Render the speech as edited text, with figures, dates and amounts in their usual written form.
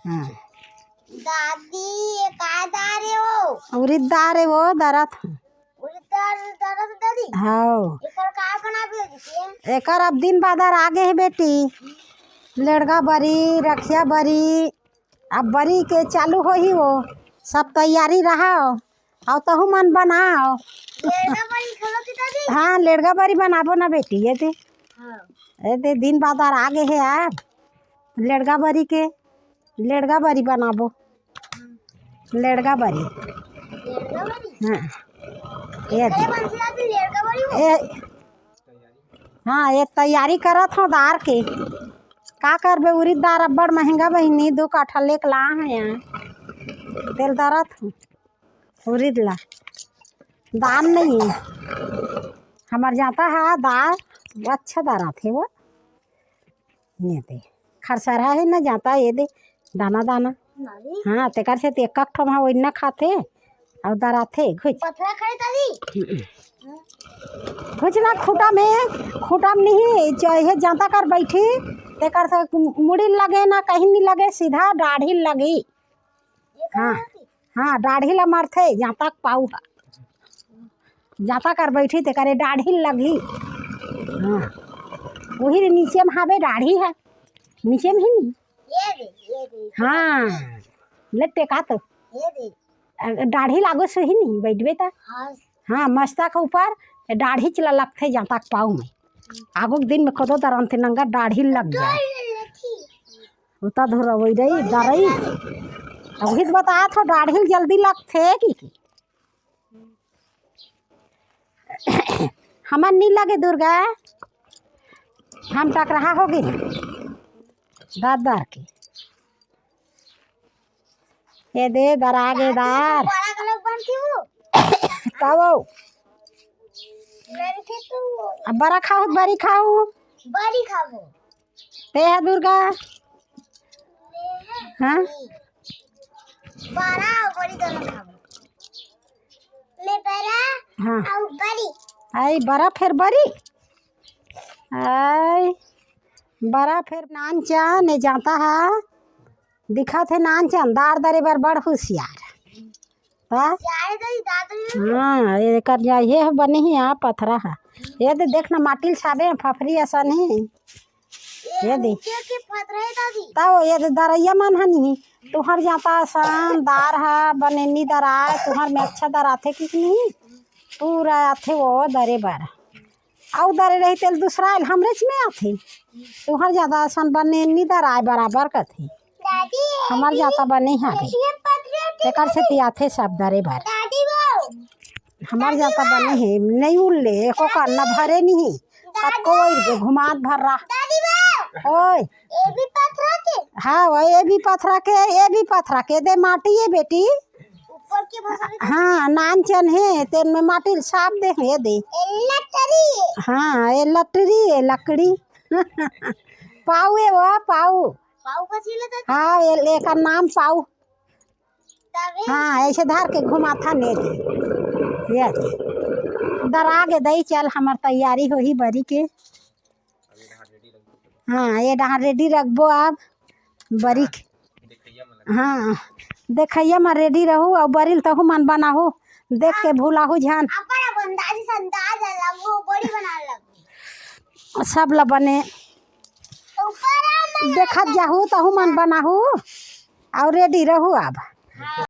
हाँ दादी का दारे हो उड़द दाल है वो दरत दादा दादी हाँ एकर का बना भी एकर अब दिन बादर आगे है बेटी लेड़गा बरी रखिया बरी अब बरी के चालू हो ही वो सब तैयारी रहा और तहु मन बनाओ लेगा बड़ी खलो की दादी हाँ लेड़गा बरी बनाबो ना बेटी हां ये दे दिन बादर आगे है यार लेड़गा बरी बनाबो लेड़गा बरी लेगा बड़ी हाँ ये अरे बंसी दादी लेगा बड़ी ए, हाँ ये तैयारी करत हो दार के का करबे उड़द दाल अब्बड़ महंगा बहिनी 2 काठा लेके ला है यहाँ तेल दरत हूँ उड़द ला दाल नहीं है हमार जाता है दाल अच्छा दरत है वो ये दे खरसरा है ना जाता ये दे दाना दाना नाली हाँ तेकर से एक ठो वहाँ वही ना खाते और दराते घुच पथरा खड़ी दादी घुच ना खूटा में नहीं चाहे जाता कर बैठी तेकर से मुड़ी लगे ना कहीं नहीं लगे सीधा दाढ़ी लगी हाँ हाँ दाढ़ी ला मारते जाता पाऊ जाता कर बैठी तेकर दाढ़ी लगी हाँ वही नीचे में हावे दाढ़ी है नीचे में ही नहीं ये दे हाँ लेटे का तो ये दे दाढ़ी लागो से ही नहीं बैठबे ता हां हाँ मस्ता के ऊपर दाढ़ी चला लगते जाता पाऊ में आगो के दिन में कदो दरंते नंगा दाढ़ी लग जाए उता धोरा वही रही दरई अभी तो बता थो दाढ़ी जल्दी लगते की हमन नहीं लगे दुर्गा हम टकराहा हो गए दार के ये दे दरागे दार बड़ा गलत बनती हूं तब मेरे थे तो अब बड़ा खाओ बड़ी खाओ बड़ी खाबो ते है दुर्गा हाँ बड़ा और बड़ी दोनों खाबो ले बड़ा हाँ और बड़ी आई बड़ा फिर बड़ी आई बड़ा फिर नान चान ने जाता है दिखा थे नान चान दार दरे बर बड़ होशियार हाँ यार दादी हाँ ये कर जा ये बने ही यहाँ पथरा है ये दे देखना माटिल साबे फफरी असन है ये दे के पथरे दादी तब ये दे दरैया मन हनी तुहर जाता असन दार है बनेनी दराए तुहर में अच्छा दर आथे कि नहीं पूरा आथे वो दरे बर आउ दरे रही तेल दूसरा हमरे में आथे तुहर ज्यादा असन बनेनी दराए बराबर कथे दादी हमार जाता बने है ये पथरे एकर से तियाथे सब दरे भर दादी वो हमार जाता बने है नहीं उल्ले एको का न भरे नहीं कतको वही घुमात भर रहा दादी वो ओए ये भी पथरा के हाँ वो ये भी पथरा के दे माटी है बेटी ऊपर के भसरे हाँ नान चन है तेन में माटी साफ दे ये दे लटरी हाँ ये लटरी है लकड़ी पाऊ है वो पाऊ पाऊ का छिले दादी हाँ ये लेकर नाम पाऊ तबे हाँ ऐसे धार के घुमाथा ने दे ये दे दरा के दई चल हमार तैयारी हो ही बरी के हाँ ये डहाँ रेडी रखबो आप बरी हाँ देखैया में रेडी रहू और बरिल तहु मन बनाहू देख के भूलाहू जान अपना बंदाजी संदाज अलग वो बड़ी बना लग सब ला बने ऊपर देखत जाहू तहु मन बनाहू और रेडी रहू अब